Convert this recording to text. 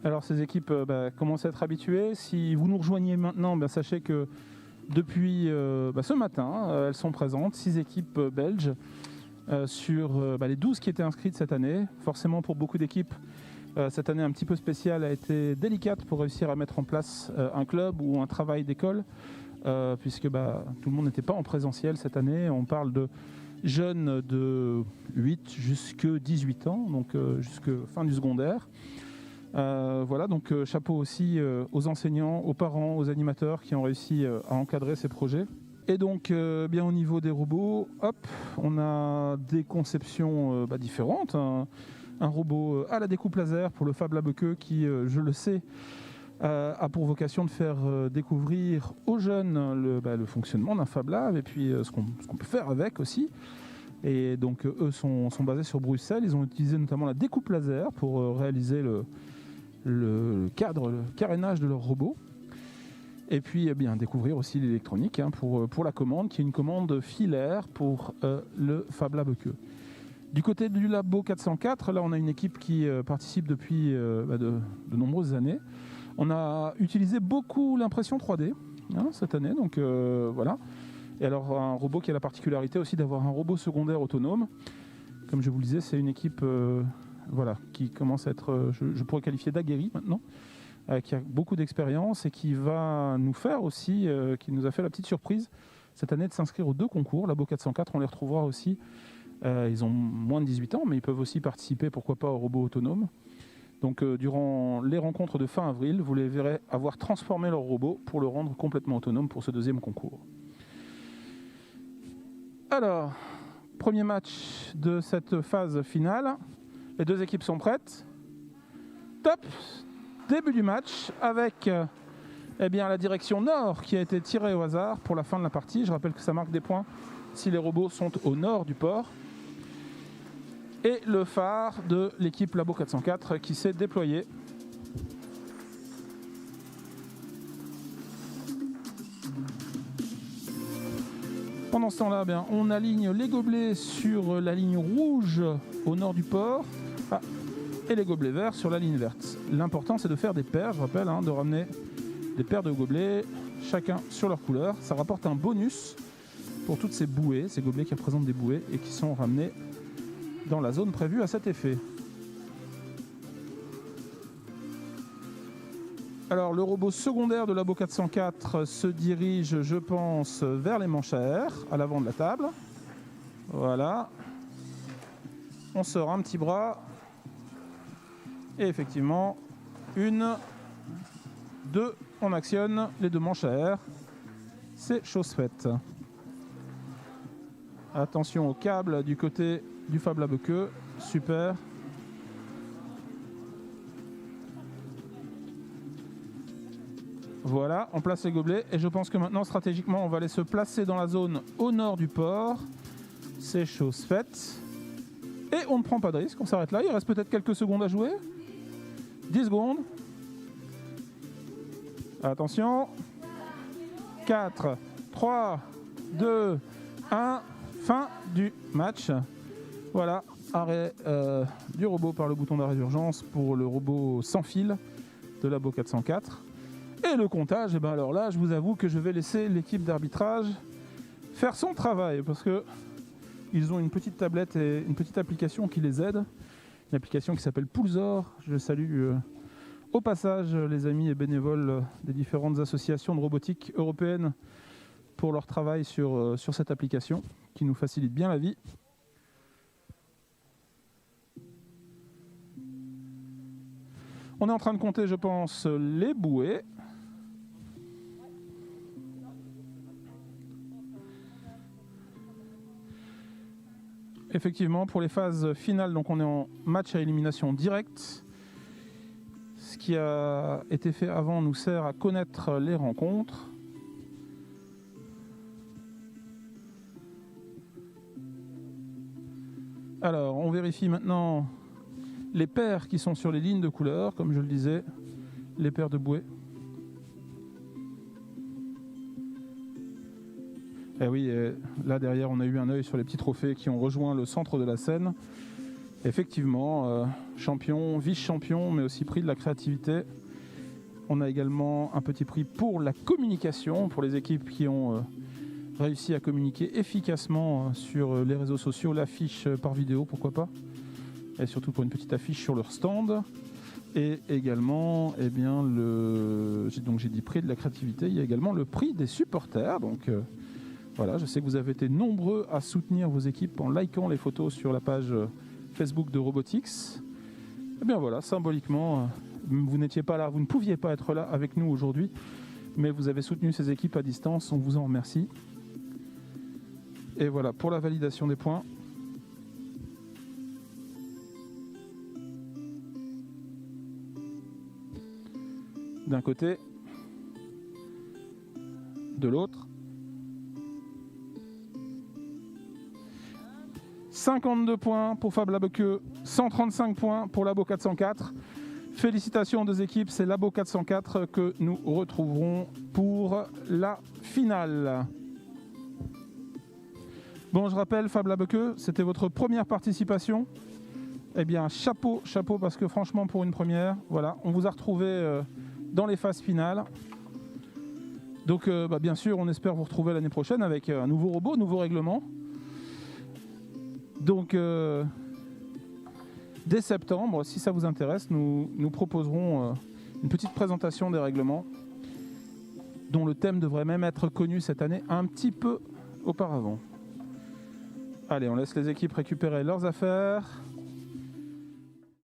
Alors ces équipes commencent à être habituées. Si vous nous rejoignez maintenant, sachez que depuis ce matin, elles sont présentes, 6 équipes belges sur les 12 qui étaient inscrites cette année. Forcément pour beaucoup d'équipes, cette année un petit peu spéciale a été délicate pour réussir à mettre en place un club ou un travail d'école, puisque tout le monde n'était pas en présentiel cette année. On parle de jeunes de 8 jusqu'à 18 ans, donc jusqu'à fin du secondaire. Voilà, donc chapeau aussi aux enseignants, aux parents, aux animateurs qui ont réussi à encadrer ces projets. Et donc, bien au niveau des robots, on a des conceptions différentes. Un robot à la découpe laser pour le Fab Lab Queue qui, je le sais, a pour vocation de faire découvrir aux jeunes le fonctionnement d'un Fab Lab et puis ce qu'on peut faire avec aussi. Et donc, eux sont basés sur Bruxelles. Ils ont utilisé notamment la découpe laser pour réaliser le carénage de leur robot. Et puis découvrir aussi l'électronique pour la commande, qui est une commande filaire pour le Fab Lab Queue. Du côté du Labo 404, là on a une équipe qui participe depuis de nombreuses années. On a utilisé beaucoup l'impression 3D cette année, donc voilà. Et alors un robot qui a la particularité aussi d'avoir un robot secondaire autonome. Comme je vous le disais, c'est une équipe qui commence à être, je pourrais qualifier d'aguerrie maintenant, qui a beaucoup d'expérience et qui va nous faire aussi, qui nous a fait la petite surprise cette année de s'inscrire aux 2 concours. Labo 404, on les retrouvera aussi. Ils ont moins de 18 ans, mais ils peuvent aussi participer, pourquoi pas, au robot autonome. Donc durant les rencontres de fin avril, vous les verrez avoir transformé leur robot pour le rendre complètement autonome pour ce 2e concours. Alors, premier match de cette phase finale. Les 2 équipes sont prêtes. Top! Début du match avec la direction nord qui a été tirée au hasard pour la fin de la partie. Je rappelle que ça marque des points si les robots sont au nord du port. Et le phare de l'équipe Labo 404 qui s'est déployé. Pendant ce temps-là, on aligne les gobelets sur la ligne rouge au nord du port et les gobelets verts sur la ligne verte. L'important, c'est de faire des paires, je rappelle, de ramener des paires de gobelets, chacun sur leur couleur. Ça rapporte un bonus pour toutes ces bouées, ces gobelets qui représentent des bouées et qui sont ramenés dans la zone prévue à cet effet. Alors, le robot secondaire de Labo 404 se dirige, je pense, vers les manches à air, à l'avant de la table. Voilà. On sort un petit bras. Et effectivement, 1, 2, on actionne les 2 manches à air. C'est chose faite. Attention au câble du côté du Fab Lab Queue. Super. Voilà, on place les gobelets. Et je pense que maintenant, stratégiquement, on va aller se placer dans la zone au nord du port. C'est chose faite. Et on ne prend pas de risque, on s'arrête là. Il reste peut-être quelques secondes à jouer. 10 secondes. Attention. 4, 3, 2, 1. Fin du match. Voilà, arrêt du robot par le bouton d'arrêt d'urgence pour le robot sans fil de Labo 404. Et le comptage, alors là, je vous avoue que je vais laisser l'équipe d'arbitrage faire son travail parce que ils ont une petite tablette et une petite application qui les aide. Une application qui s'appelle Poolzor. Je salue au passage les amis et bénévoles des différentes associations de robotique européennes pour leur travail sur cette application qui nous facilite bien la vie. On est en train de compter, je pense, les bouées. Effectivement, pour les phases finales, donc on est en match à élimination directe. Ce qui a été fait avant nous sert à connaître les rencontres. Alors, on vérifie maintenant les paires qui sont sur les lignes de couleur, comme je le disais, les paires de bouées. Et oui, là derrière, on a eu un œil sur les petits trophées qui ont rejoint le centre de la scène. Effectivement, champion, vice-champion, mais aussi prix de la créativité. On a également un petit prix pour la communication, pour les équipes qui ont réussi à communiquer efficacement sur les réseaux sociaux, l'affiche par vidéo, pourquoi pas. Et surtout pour une petite affiche sur leur stand. Et également, eh bien, j'ai dit prix de la créativité, il y a également le prix des supporters. Donc voilà, je sais que vous avez été nombreux à soutenir vos équipes en likant les photos sur la page Facebook de Robotics. Et bien voilà, symboliquement, vous n'étiez pas là, vous ne pouviez pas être là avec nous aujourd'hui, mais vous avez soutenu ces équipes à distance, on vous en remercie. Et voilà, pour la validation des points. D'un côté, de l'autre. 52 points pour Fab Labeke, 135 points pour Labo 404. Félicitations aux deux équipes, c'est Labo 404 que nous retrouverons pour la finale. Bon, je rappelle, Fab Labeke, c'était votre première participation. Eh bien, chapeau, chapeau, parce que franchement, pour une première, voilà, on vous a retrouvé dans les phases finales. Donc, bien sûr, on espère vous retrouver l'année prochaine avec un nouveau robot, nouveau règlement. Donc, dès septembre, si ça vous intéresse, nous proposerons une petite présentation des règlements, dont le thème devrait même être connu cette année un petit peu auparavant. Allez, on laisse les équipes récupérer leurs affaires.